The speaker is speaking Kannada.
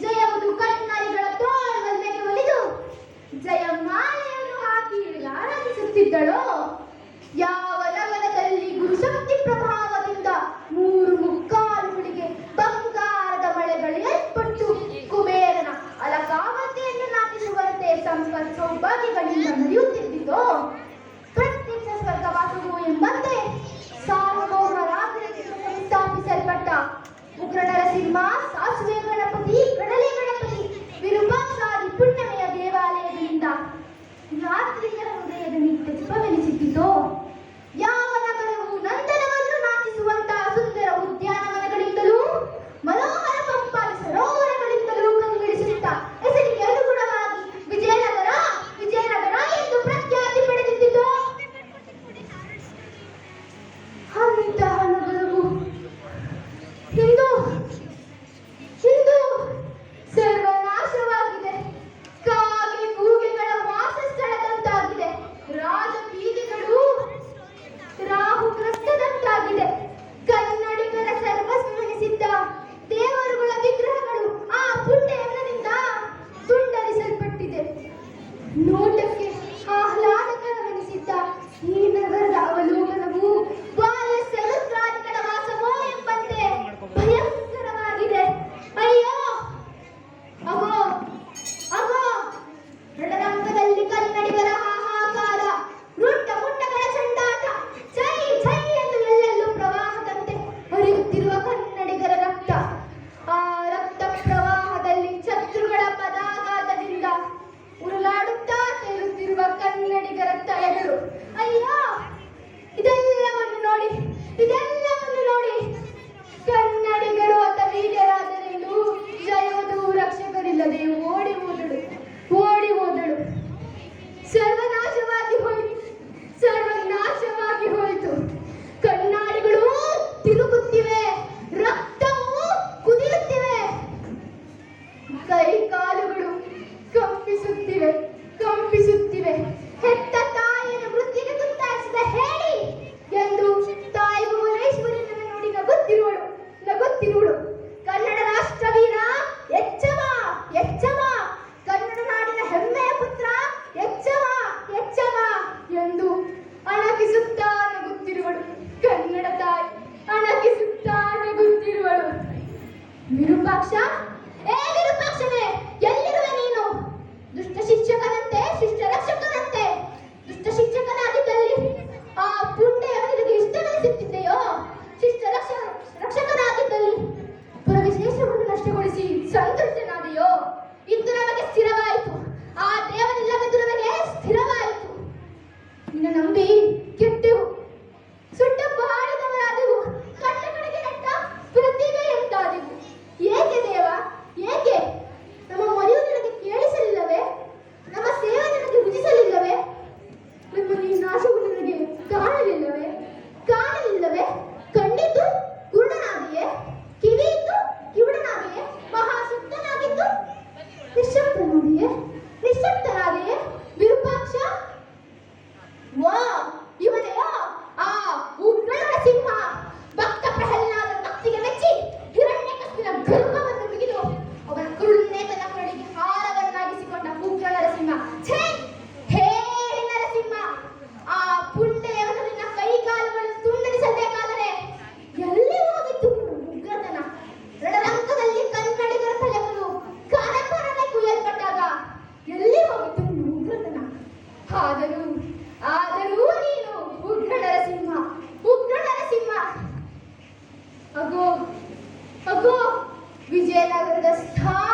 ಜಯವುದು ಕಣ್ಣರಿಗಳ ತೋಳ್ವಲ್ಲೆಗೆ ಒಲಿದು ಜಯಮಾಲೆಯನ್ನು ಹಾಕಿ ಆರಾಧಿಸುತ್ತಿದ್ದಳೋ, ಯಾವ ನಗರದಲ್ಲಿ ಗುರುಶಕ್ತಿ ಪ್ರಭಾವದಿಂದ 3 ಮುಕ್ಕಾಲುಗಳಿಗೆ ಬಂಗಾರದ ಮಳೆಗಳು ಏರ್ಪಟ್ಟು ಕುಬೇರನ ಅಲಕಾವತಿಯನ್ನು ನಾಟಿಸುವಂತೆ ಸಂಪತ್ ಸೌಭಾಗ್ಯಗಳಿಂದ ನಡೆಯುತ್ತಿದ್ದಿತೋ, ಪ್ರತ್ಯಕ್ಷ ಸ್ವರ್ಗವಾಸವು ಎಂಬಂತೆ ಸಾರ್ವಭೌಮರಾಜರಿಂದ ಸ್ಥಾಪಿಸಲ್ಪಟ್ಟ ಉಗ್ರ ನರಸಿಂಹ, ಸಾಸುವೆ ಗಣಪತಿ, ಕಡಲೆ ಗಣಪತಿ, ವಿರೂಪಾಕ್ಷಾದಿ ಪುಣ್ಯಮಯ ದೇವಾಲಯಗಳಿಂದ ಯಾತ್ರಿಕರ ಹೃದಯದ ನಿತ್ಯ ಜಪವೆನಿಸುತ್ತಿತೋ, ಯಾವ ನಗರವು ನಂದನವನ್ನು ನಾಚಿಸುವಂತಹ ಸುಂದರ ಉದ್ಯಾನವನಗಳಿಂದಲೂ ಮನೋಹರ ಪಂಪಾದ ಸರೋವರಗಳಿಂದಲೂ ಕಂಗೊಳಿಸುತ್ತಾ ಹೆಸರಿಗೆ ಅನುಗುಣವಾಗಿ ವಿಜಯನಗರ ವಿಜಯನಗರ ಎಂದು ಪ್ರಖ್ಯಾತಿ ಪಡೆದಿದ್ದಿತೋ, ಅಂತಹ ನಗರವು ಇಂದು ಸರ್ವನಾಶವಾಗಿದೆ. ಕಾಗೆ ಕೂಗೆಗಳ ವಾಸಸ್ಥಳದಂತಾಗಿದೆ. ರಾಜ ಬೀದಿಗಳು ರಾಹುಗ್ರಸ್ತದಂತಾಗಿದೆ. ಕನ್ನಡಿಗರ ಸರ್ವಸ್ವವೆನಿಸಿದ್ದ ದೇವರುಗಳ ವಿಗ್ರಹಗಳು ಆ ಪುಣ್ಯಯಜ್ಞದಿಂದ ತುಂಡರಿಸಲ್ಪಟ್ಟಿದೆ. ನೋಟಕ್ಕೆ ಆಹ್ಲಾದಕರವೆನಿಸಿದ್ದ ಈ ನಗರದ ಅವಲೋಕನವು ಬಾಲ್ಯ ಸಹಸ್ರಾದಿಗಳ ವಾಸವೋ ಎಂಬಂತೆ ಭಯಂಕರವಾಗಿದೆ. ಅಯ್ಯೋ, ಅಗೋ ಅಗೋ, ರಣರಂಗದಲ್ಲಿ ಕನ್ನಡಿಗರ ಹಾಹಾಕಾರ, ರುಂಡ ಮುಂಡಗಳ ಚಂಡಾಟ, ಛೈ ಛೈ ಎಂದು ಎಲ್ಲೆಲ್ಲೂ ಪ್ರವಾಹದಂತೆ ಹರಿಯುತ್ತಿರುವ ಕನ್ನಡಿಗರ ರಕ್ತ. ಆ ರಕ್ತ ಪ್ರವಾಹದಲ್ಲಿ ಶತ್ರುಗಳ ಪದಾಘಾತದಿಂದ ಉರುಳಾಡುತ್ತಾ ತೇಲುತ್ತಿರುವ ಕನ್ನಡಿಗರ ತಲೆಗಳು. ಅಯ್ಯೋ, ಇದೆಲ್ಲವನ್ನು ನೋಡಿ ಕನ್ನಡಿಗರು ಅತ ವೀರ್ಯರಾದರೆಂದು ಜಯವದು ರಕ್ಷಕರಿಲ್ಲದೆ ಓಡಿ ಹೋದಳು. ಸರ್ವನಾಶವಾಗಿ ಹೋಯಿತು. ಕನ್ನಾಡಿಗಳು ತಿರುಗುತ್ತಿವೆ, ರಕ್ತವು ಕುದಿಯುತ್ತಿವೆ, ಕೈ ಕಾಲುಗಳು ಕಂಪಿಸುತ್ತಿವೆ. ಹೆತ್ತ ತಾಯಿಯನ್ನು ಮೃತ್ಯುಗೆ ತುತ್ತಾಯಿಸಿದ ಹೇಳಿ ಎಂದು ತಾಯಿ ಭುವನೇಶ್ವರಿಯನ್ನು ನೋಡಿ ನಗುತ್ತಿರುವಳು. ಕನ್ನಡ ರಾಷ್ಟ್ರವೀರ ಎಚ್ಚಮ, ಕನ್ನಡ ನಾಡಿನ ಹೆಮ್ಮೆಯ ಪುತ್ರ ಎಚ್ಚಮ ಎಂದು ಅಣಕಿಸುತ್ತಾ ನಗುತ್ತಿರುವಳು. ಕನ್ನಡ ತಾಯಿ ಅಣಕಿಸುತ್ತಾ ನಗುತ್ತಿರುವಳು. ವಿರೂಪಾಕ್ಷ, ವಿರೂಪಾಕ್ಷನೇ, ಎಲ್ಲಿರುವೆ ನೀನು? ದುಷ್ಟ ಶಿಕ್ಷಕನಂತೆ, ಶಿಷ್ಟ ರಕ್ಷಕನಂತೆ. ದುಷ್ಟ ಶಿಕ್ಷಕನಾಗಿದ್ದಲ್ಲಿ ಆ ಪುಣ್ಯನಿಗೆ ಇಷ್ಟವೆನಿಸುತ್ತಿದ್ದೆಯೋ? ಶಿಷ್ಟ ರಕ್ಷಕನಾಗಿದ್ದಲ್ಲಿ ಪುರವಿಶೇಷವನ್ನು ನಷ್ಟಗೊಳಿಸಿ ಸಂತುಷ್ಟನಾದೆಯೋ? ಇಂದು ನಮಗೆ ಸ್ಥಿರವಾಯಿತು, ಆ ದೇವನಿಲ್ಲವೆಂದು ನಮಗೆ ಸ್ಥಿರವಾಯಿತು. ನಿನ್ನ ನಂಬಿ ಕೆಟ್ಟೆವು, ಸುಟ್ಟ ಬಾಳಿದವರಾದೆವು, ಕಟ್ಟ ಕಡೆಗೆ ನೆಟ್ಟ ಪ್ರತಿಭೆಯಂತಾದೆವು. ಏಕೆ ದೇವ, ಏಕೆ? ನಮ್ಮ ಮನೆಯು ನಿನಗೆ ಕೇಳಿಸಲಿಲ್ಲವೇ? ನಮ್ಮ ಸೇವೆ ನಿನಗೆ ರುಚಿಸಲಿಲ್ಲವೇ? ನಮ್ಮ ನಾಶವು ನಿನಗೆ ಕಾಣಲಿಲ್ಲವೇ? ಕಣ್ಣಿದ್ದು ಕುರುಡನಾಗಿಯೇ, ಕಿವಿಯಿದ್ದು ಕಿವುಡನಾಗಿಯೇ, ಮಹಾಸುಪ್ತನಾಗಿದ್ದು ನಿಶ್ಶಬ್ದನಾಗಿಯೇ ವಿರೂಪಾಕ್ಷ. ವಾ, ಇವನೆಯೋ ಆ ಉಗ್ರ ನರಸಿಂಹ. ಭಕ್ತ ಪ್ರಹ್ಲಾದ ಭಕ್ತಿಗೆ ಮೆಚ್ಚಿ ಹಿರಣ್ಯಕಶಿಪುವಿನ ಗರ್ಭವನ್ನು ಬಿಗಿದು ಅವನ ಕುರುಳನೇತನ ಕೊರಳಿಗೆ ಹಾರವನ್ನಾಗಿಸಿಕೊಂಡ ಉಗ್ರ ನರಸಿಂಹ. ಛೇ, ಹೇ ನರಸಿಂಹ, ಆ ಪುಣ್ಯಯವನಿನ ಕೈ ಕಾಲುಗಳು ತುಂಡರಿಸಬೇಕಾದರೆ ಎಲ್ಲಿ ಹೋಗಿತ್ತು ಉಗ್ರತನ? ರಣರಂಗದಲ್ಲಿ ಕನ್ನಡಿಗರ ತಲೆಗಳು ಕರಕರನೆ ಕುಯ್ಯಲ್ಪಟ್ಟಾಗ ಎಲ್ಲಿ ಹೋಗಿತ್ತು ಉಗ್ರತನ? ಆದರೂ ನೀನು ಉಗ್ರ ನರಸಿಂಹ. ಅಗೋ ವಿಜಯನಗರದ ಸ್ಥಾನ